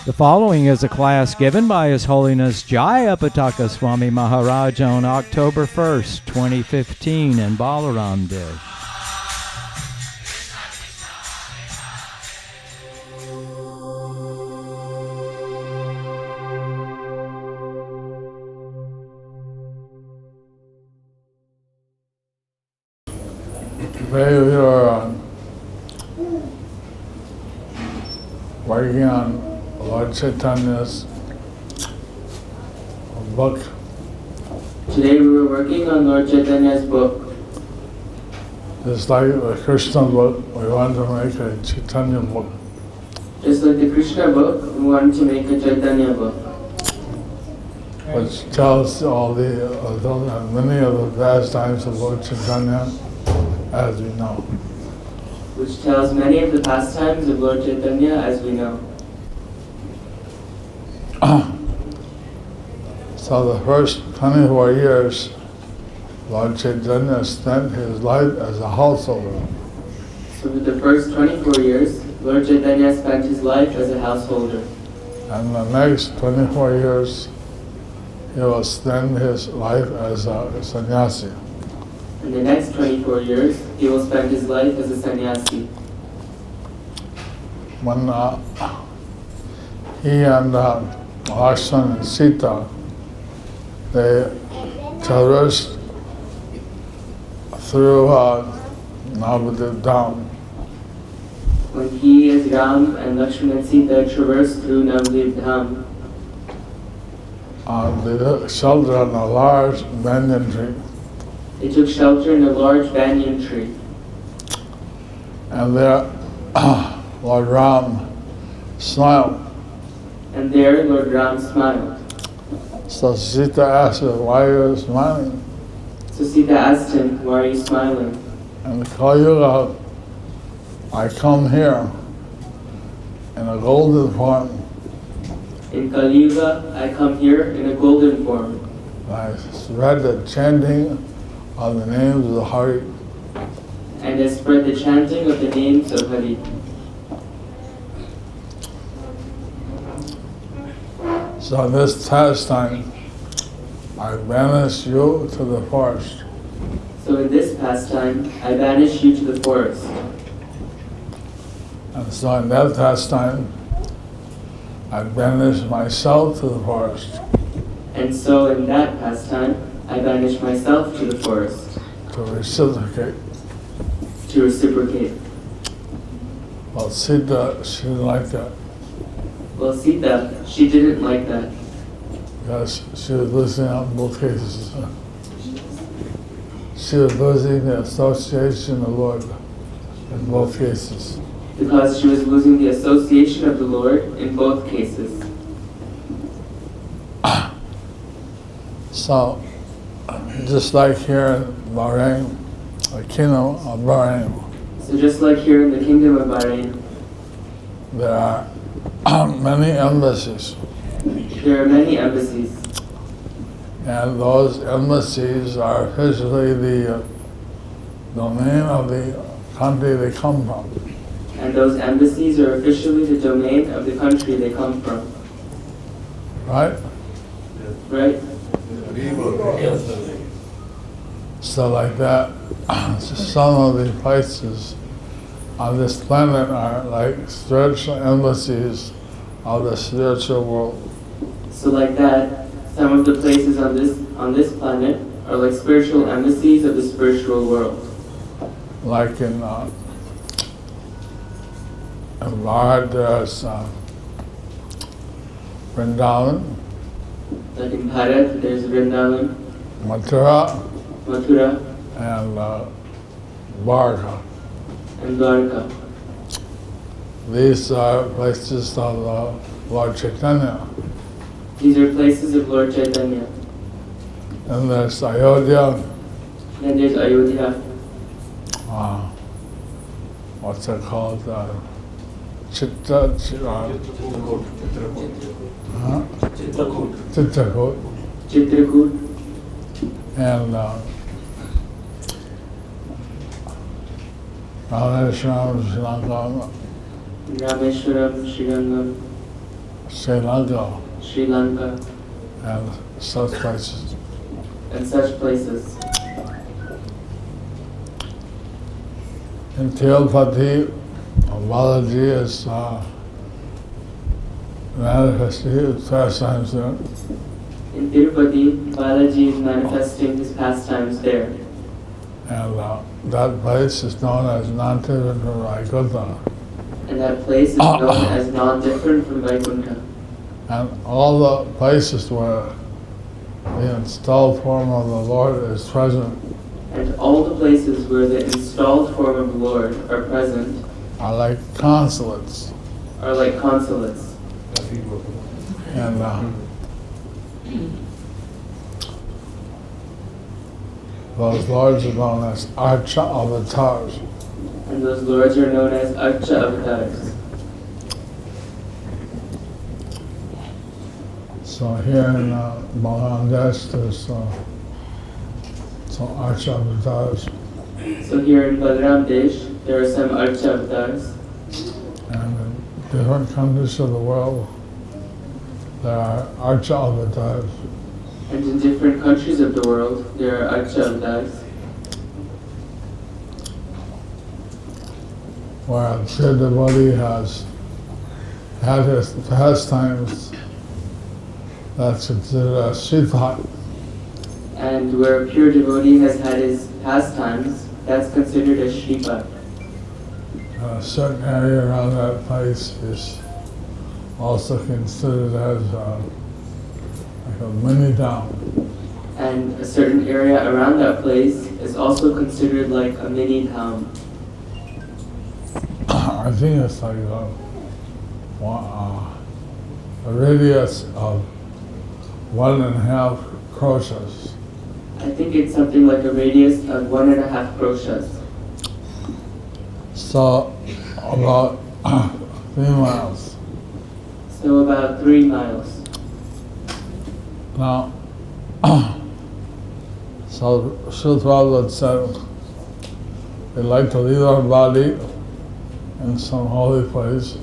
The following is a class given by His Holiness Jayapataka Swami Maharaj on October 1st, 2015 in Balaramadesh. Today we are working on Lord Chaitanya's book. Today we were working on Lord Chaitanya's book. Just like the Krishna book, we want to make a Chaitanya book. Just like the Krishna book, we wanted to make a Chaitanya book. Which tells all the many of the pastimes of Lord Chaitanya as we know. Which tells many of the pastimes of Lord Chaitanya as we know. So the first 24 years, Lord Chaitanya spent his life as a householder. So for the first 24 years, Lord Chaitanya spent his life as a householder. And the next 24 years, he will spend his life as a sannyasi. In the next 24 years, he will spend his life as a sannyasi. When he and Lakshman and Sita, they traversed through Navadip Dham. When he, as Ram and Lakshman and Sita, traversed through Navadip Dham, they sheltered on a large banyan tree. they took shelter in a large banyan tree. And there, Lord Ram smiled. And there Lord Ram smiled. So Sita asked him, "Why are you smiling?" So Sita asked him, "Why are you smiling?" And Kali Yuga, I come here in a golden form. In Kali Yuga, I come here in a golden form. I read the chanting of the names of the Hari. And I spread the chanting of the names of Hari. So in this pastime, I banish you to the forest. So in this pastime, I banish you to the forest. And so in that pastime, I banish myself to the forest. And so in that pastime, I banish myself to the forest. To reciprocate. To reciprocate. Well, Sita, she didn't like that. Well, Sita, she didn't like that. Because she was losing out in both cases. She was losing the association of the Lord in both cases. Because she was losing the association of the Lord in both cases. So, just like here in Bahrain, the kingdom of Bahrain, So just like here in the kingdom of Bahrain, there are many embassies. there are many embassies. And those embassies are officially the domain of the country they come from. And those embassies are officially the domain of the country they come from. Right? Right? So like that, some of the places on this planet are like spiritual embassies of the spiritual world. So like that, some of the places on this planet are like spiritual embassies of the spiritual world. Like in Bharat, there's Vrindavan, Like in Bharat, there's Vrindavan, Mathura, Mathura, and Dwarka. and Dwarka. These are places of Lord Chaitanya. These are places of Lord Chaitanya. And there's Ayodhya, Then there's Ayodhya, what's it called? Chitta, Chitrakoot. Chitrakoot, and Rameshwaram, Rameshwaram, Sri Lanka, and such places. and such places. In Tirupati, Balaji is manifesting his pastimes there. In Tirupati, Balaji is manifesting his pastimes there. And that place is known as non-different from Vaikuntha. And that place is known as non-different from Vaikuntha. And all the places where the installed form of the Lord is present And all the places where the installed form of the Lord are present are like consulates. are like consulates. And those lords are known as Archa avatars. And those lords are known as Archa avatars. So here in Balaramadesh, there's some Archa avatars. So here in Balaramadesh, there are some Archa avatars. And in different countries of the world, there are Archa avatars. And in different countries of the world, there are Archa avatars. Where a pure devotee has had his pastimes, that's considered a Sripat. And where a pure devotee has had his pastimes, that's considered a Shripat. A certain area around that place is also considered as like a mini town. And a certain area around that place is also considered like a mini town. I think it's like a radius of 1.5 kroshas. I think it's something like a radius of 1.5 kroshas. So about 3 miles. So about 3 miles. Now, so Srila Prabhupada said, we'd like to leave our body in some holy place.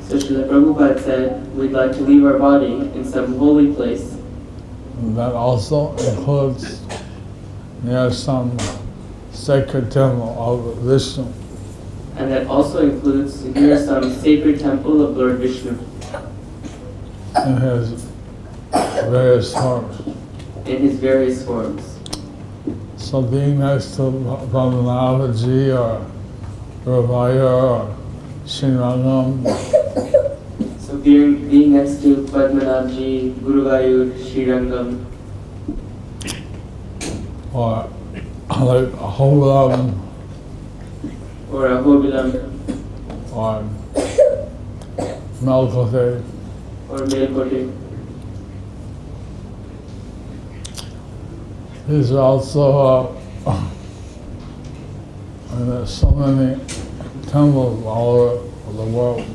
So Srila Prabhupada said, we'd like to leave our body in some holy place. And that also includes near some sacred temple of Vishnu. And that also includes near some sacred temple of Lord Vishnu. In his various forms. In his various forms. So being next to Balaramadesh or Ravaya or Srirangam So being next to Padmanabhji, Guruvayur, Srirangam, or like Ahobilam or Ahobilam, or Melkote, or Melkote. these are also and there's so many temples all over the world.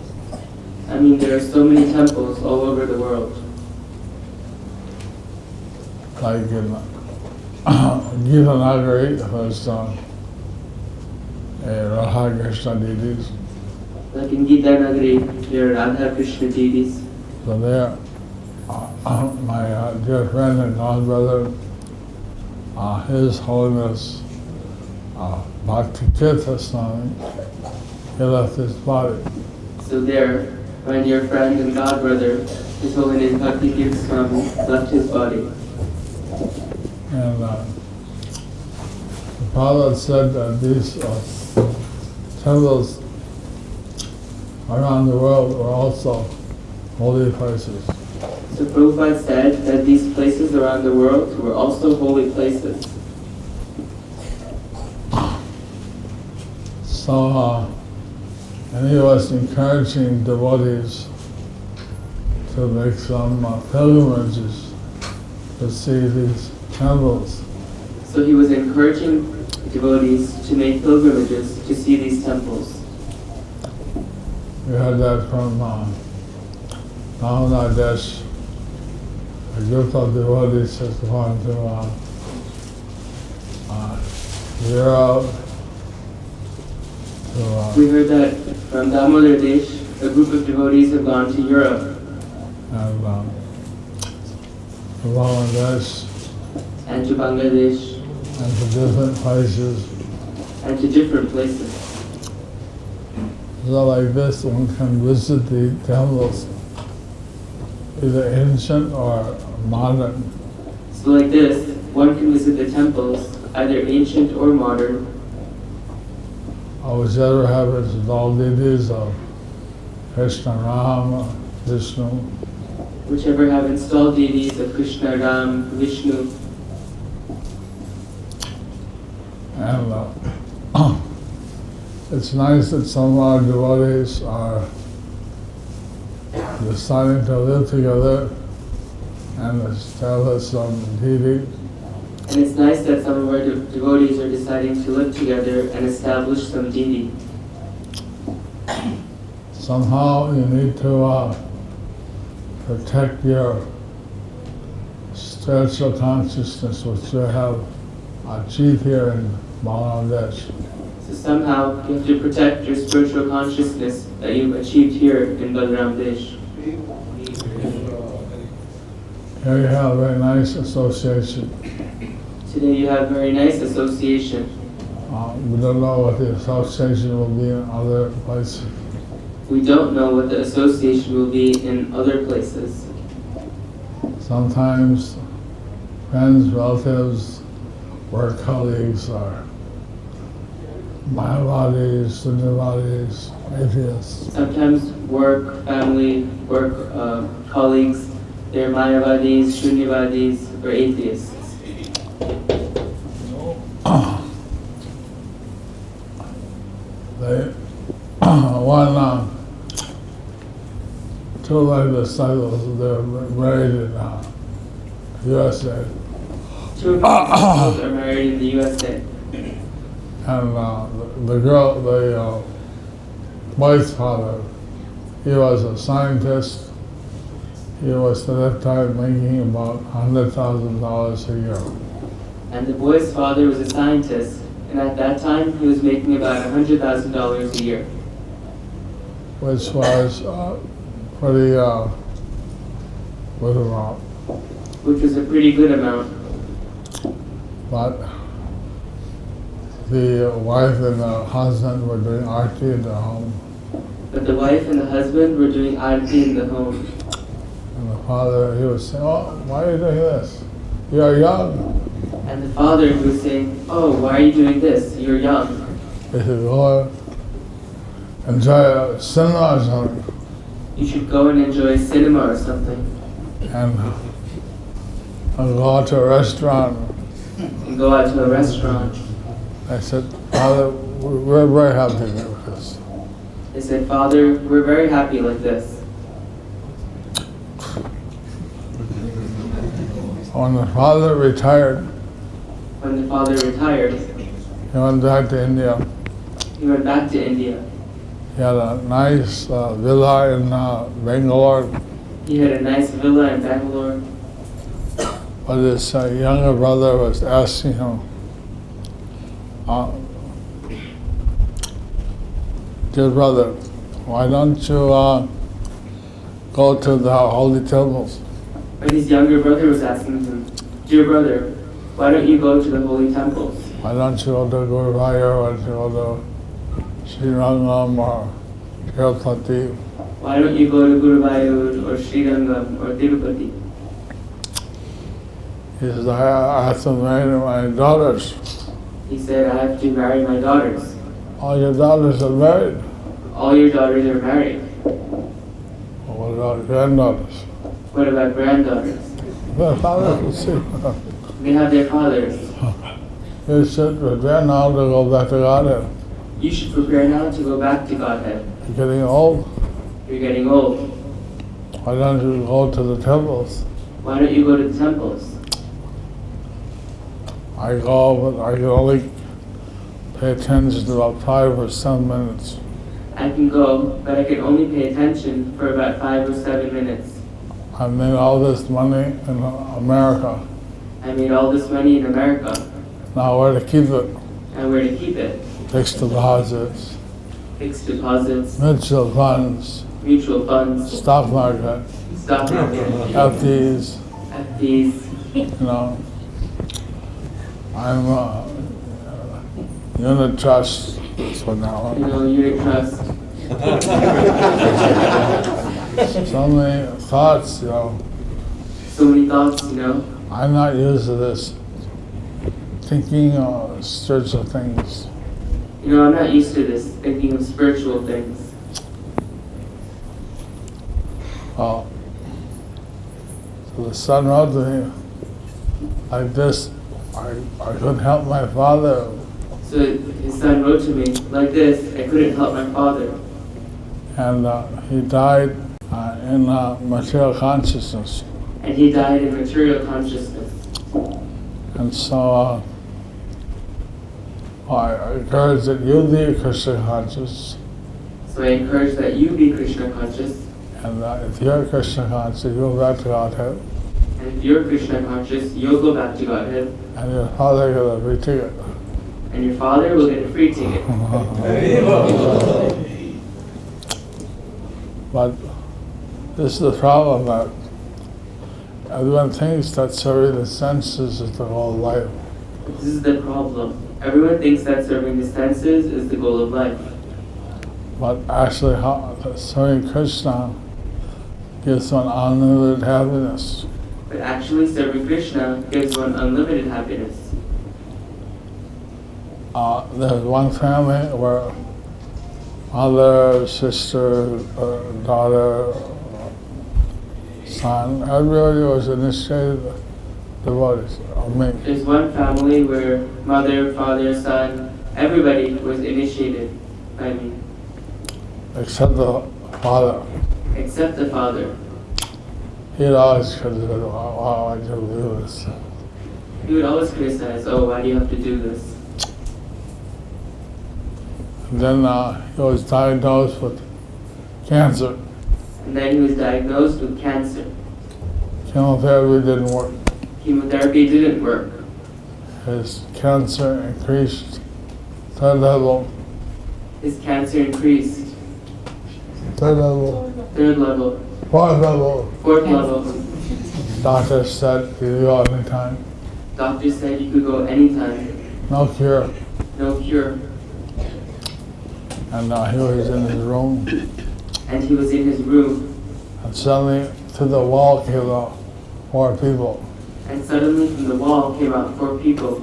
I mean, there are so many temples all over the world. Like in Gita Nagari, there's a Radha Krishna deities. Like in Gita Nagari, there are Radha Krishna deities. So there, my dear friend and godbrother, His Holiness Bhakti Tirtha Swami, he left his body. So there, my dear friend and godbrother, His Holiness Bhakti Tirtha Swami, left his body. And the Prabhupada said that these temples around the world were also holy places. So Prabhupada said that these places around the world were also holy places. So, and he was encouraging devotees to make some pilgrimages to see these temples. So he was encouraging devotees to make pilgrimages to see these temples. We heard that from Balaramadesh. A group of devotees has gone to Europe. We heard that from Balaramadesh, a group of devotees have gone to Europe And to Balaramadesh and to Bangladesh and to different places. and to different places. So like this, one can visit the temples, either ancient or modern. So like this, one can visit the temples, either ancient or modern, Whichever have its all deities of Krishna, Rama, Vishnu, whichever have installed deities of Krishna, Ram, Vishnu. and it's nice that some of our devotees are deciding to live together and establish some deity. And it's nice that some of our devotees are deciding to live together and establish some deity. Somehow you need to protect your spiritual consciousness, which you have achieved here in Balaramadesh. So somehow you have to protect your spiritual consciousness that you've achieved here in Balaramadesh. Here you have a very nice association. Today you have very nice association. We don't know what the association will be in other places. We don't know what the association will be in other places. Sometimes friends, relatives, work colleagues are Mayavadis, Sunyavadis, atheists. Sometimes work, family, colleagues, they're Mayavadis, Shunyavadis, or atheists. Two of my disciples, they're married in USA. Two of my disciples are married in the USA. And the wife's father, he was a scientist. He was at that time making about $100,000 a year. And the boy's father was a scientist, and at that time he was making about $100,000 a year. Which was pretty good amount. Which was a pretty good amount. But the wife and the husband were doing arti in the home. But the wife and the husband were doing arti in the home. And the father, he was saying, "Oh, why are you doing this? You are young." And the father was saying, "Oh, why are you doing this? You're young." He said, "Go enjoy a cinema or something." You should go and enjoy cinema or something. And go out to a restaurant. And go out to a restaurant. I said, "Father, we're very happy with this." They said, "Father, we're very happy like this." When the father retired, he went back to India. He went back to India. He had a nice villa in Bangalore. He had a nice villa in Bangalore. But his younger brother was asking him, "Dear brother, why don't you go to the holy temples?" But his younger brother was asking him, "Dear brother, why don't you go to the holy temples? Why don't you go to Guruvayur, why don't you go to Srirangam or Tirupati?" Why don't you go to Guruvayur or Srirangam or Tirupati?" He says, "I have to marry my daughters." He said, "I have to marry my daughters." "All your daughters are married." "All your daughters are married." "What about granddaughters?" "What about granddaughters?" Their fathers will see. They have their fathers. You should prepare now to go back to Godhead. You should prepare now to go back to Godhead. You're getting old. You're getting old. Why don't you go to the temples? Why don't you go to the temples? I go, but I can only pay attention to about 5 or 7 minutes. I can go, but I can only pay attention for about 5 or 7 minutes. I made all this money in America. I made all this money in America. Now where to keep it? and where to keep it. Fixed deposits, Fixed deposits, mutual funds, mutual funds, stock market, stock market, FDs, FDs. you know. I'm unit trust, that's what now. Unit trust. So many thoughts, you know. So many thoughts, I'm not used to this thinking of spiritual things. I'm not used to this, thinking of spiritual things. So the son wrote to me like this, I couldn't help my father. So his son wrote to me like this, I couldn't help my father. And he died in material consciousness. And he died in material consciousness. And so I encourage that you be Krishna conscious. So I encourage that you be Krishna conscious. And if you're Krishna conscious, you'll go back to Godhead. And if you're Krishna conscious, you'll go back to Godhead. And your father will get a free ticket. And your father will get a free ticket. But this is the problem, that everyone thinks that serving the senses is the whole life. This is the problem. Everyone thinks that serving the senses is the goal of life. But actually, serving Krishna gives one unlimited happiness. But actually, serving Krishna gives one unlimited happiness. There's one family where mother, sister, daughter, son, everybody was initiated devotees of me. There's one family where mother, father, son, everybody was initiated by me. Except the father. Except the father. He'd always criticize, why do you do this? He would always criticize, oh, why do you have to do this? And then he was diagnosed with cancer. And then he was diagnosed with cancer. Chemotherapy didn't work. Chemotherapy didn't work. His cancer increased, third level. His cancer increased. Third level. Third level. Fourth level. Fourth level. Doctor said you could go anytime. Doctor said you could go anytime. No cure. No cure. And he was in his room. And he was in his room. And suddenly, through the wall came out 4 people. And suddenly from the wall came out 4 people.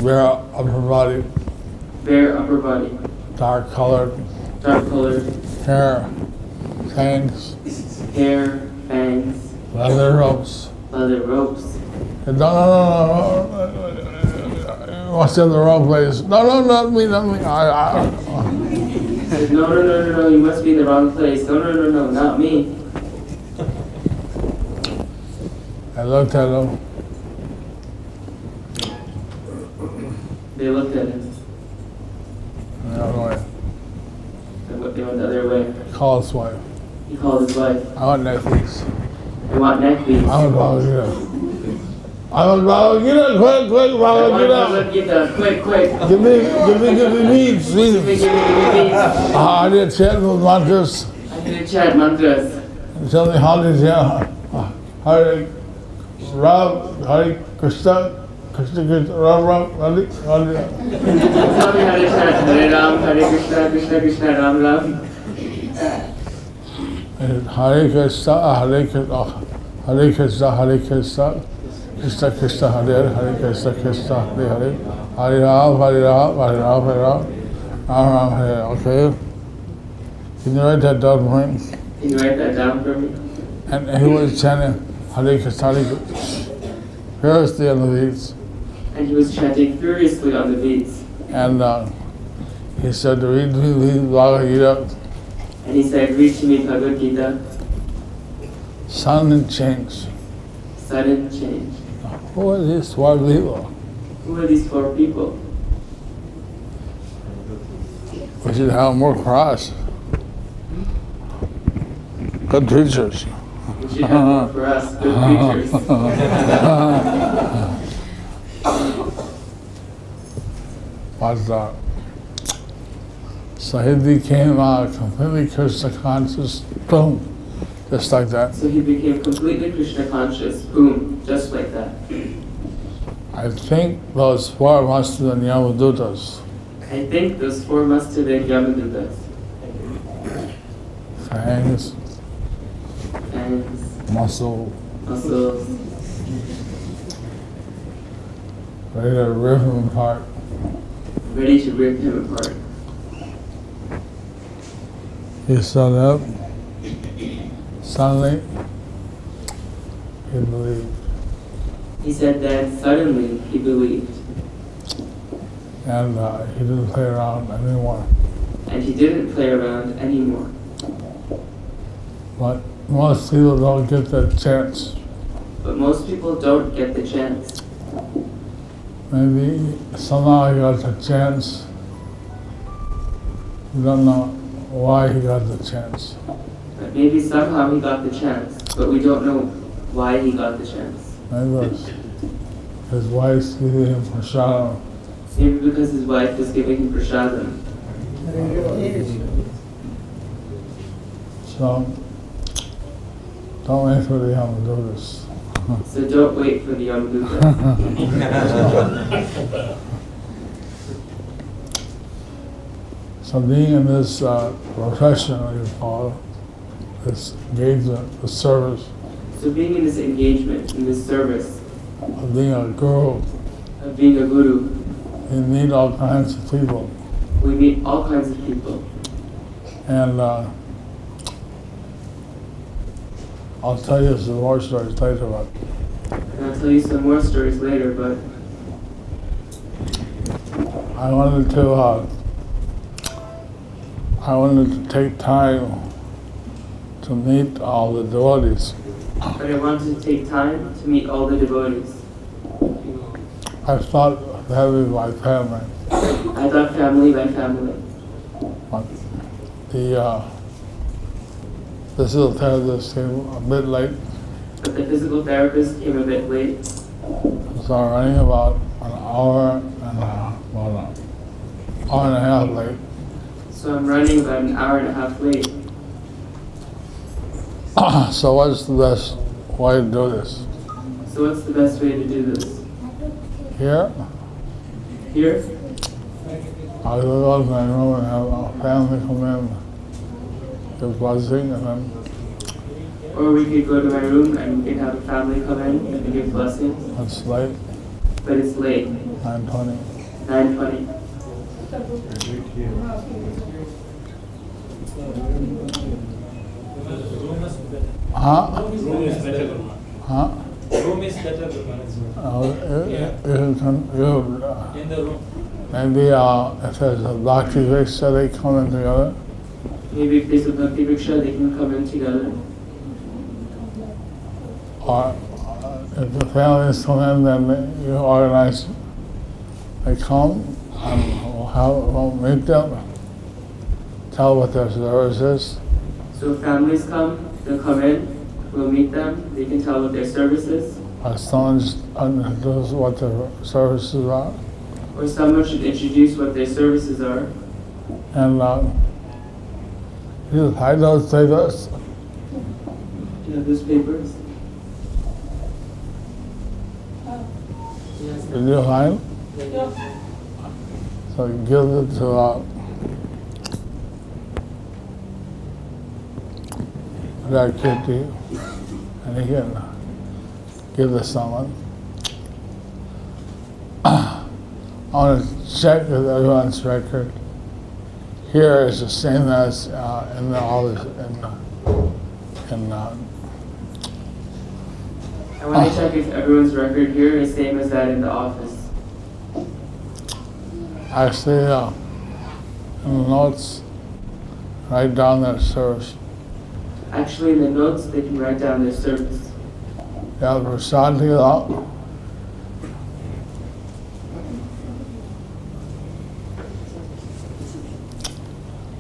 Bare upper body, Bare upper body. dark colored, Dark colored. hair, fangs, Hair, fangs, leather ropes. leather ropes. No. What's in the wrong place? No, not me. He said, no, you must be in the wrong place. No, not me. I looked at him. They looked at him. The other way. They went the other way. Called his wife. He called his wife. I want necklace. They want neck beads. I want Bhagavad Gita, quick, Bhagavad Gita. Quick. Give me beads, Give me beads. I did chant with mantras. I did chant mantras. Tell me how to chant. Hare Ram, Hare Krishna, Krishna, Ram, Hare. Tell me how to chant Hare Ram, Hare Krishna, Krishna, Ram. Hare Krishna, Hare Krishna, Hare Krishna, Hare Krishna, Krishna Krishna, Hare Hare, Krishna Krishna, Hare Hare, Hare Ram, Hare Ram, Hare Ram, Hare Ram, Ram, Hare. Okay. Can you write that down for me? Can you write that down for me? And he was chanting Hare Krishna, Hare Krishna, furiously on the beats. And he was chanting furiously on the beats. And he said, read Bhagavad Gita. And he said, read to me Bhagavad Gita. Sudden change. Sudden change. Who are these 4 people? Who are these 4 people? We should have more cross. Good preachers. We should have more for us, good preachers. But so he became completely Krishna conscious, boom, just like that. So he became completely Krishna conscious, boom, just like that. I think those four must have been Yamadutas. I think those four must have been Yamadutas. Fangs, Fangs, muscles, ready to rip him apart. ready to rip him apart. He stood up. Suddenly, he believed. He said that suddenly he believed. And he didn't play around anymore. And he didn't play around anymore. But most people don't get that chance. But most people don't get the chance. Maybe somehow he got the chance. We don't know why he got the chance. But maybe somehow he got the chance, but we don't know why he got the chance. Maybe it was his wife's giving him prasadam. Maybe because his wife was giving him prasadam. So, don't wait for the Yamadutas. So don't wait for the Yamaduta. So being in this profession, you call it, this engagement, this service, So being in this engagement, in this service, of being a guru, of being a guru, you meet all kinds of people. we meet all kinds of people. And I'll tell you some more stories later, but And I'll tell you some more stories later, but I wanted to take time to meet all the devotees. I wanted to take time to meet all the devotees. I thought that would be my family. I thought family by family. But the physical therapist came a bit late, But the physical therapist came a bit late, so I'm running about an hour and a half late. so I'm running about an hour and a half late. So what's the best way to do this? So what's the best way to do this? Here, Here? I go to my room and have a family come in, give blessing, and then Or we could go to my room and we could have a family come in and give blessings. it's late, But it's late, 9:20. 9:20. Huh? Room is better, Guru. Huh? Room is better, Guru Maharaj. In the room. Maybe if there's a bhakti rickshaw, they come in together. Maybe if there's a bhakti rickshaw, they can come in together. Or if the families come in, then you organize, they come and we'll meet them, tell what their service is. So if families come, they'll come in, we'll meet them, they can tell what their service is. Or someone just knows what their services are. Or someone should introduce what their services are. And you hide those papers. You know those papers? Yes. Did you hide? So you give it to that kid to you, and he can give it to someone. I want to check with everyone's record. Here is the same as in the office. I want to check if everyone's record here is same as that in the office. Actually, in the notes, write down their service. Actually, in the notes, they can write down their service. Yeah, prasad to out.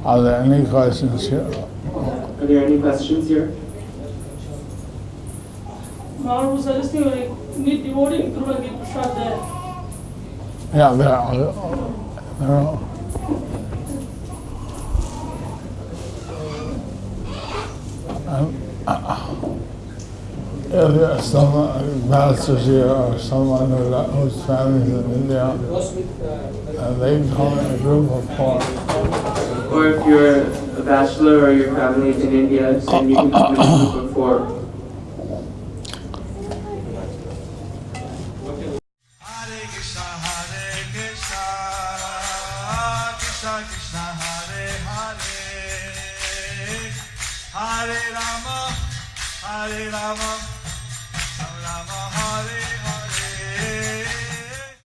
Are there any questions here? Are there any questions here? Maharaj was suggesting like meet devotee Guru and give prasad there. Yeah, You know. If there's someone pastors here or someone whose family is in India, and they come in a group of 4. Or if you're a bachelor or your family is in India, then you can come in a group of 4. Hare Krishna, Krishna Krishna, Hare Hare, Hare Rama,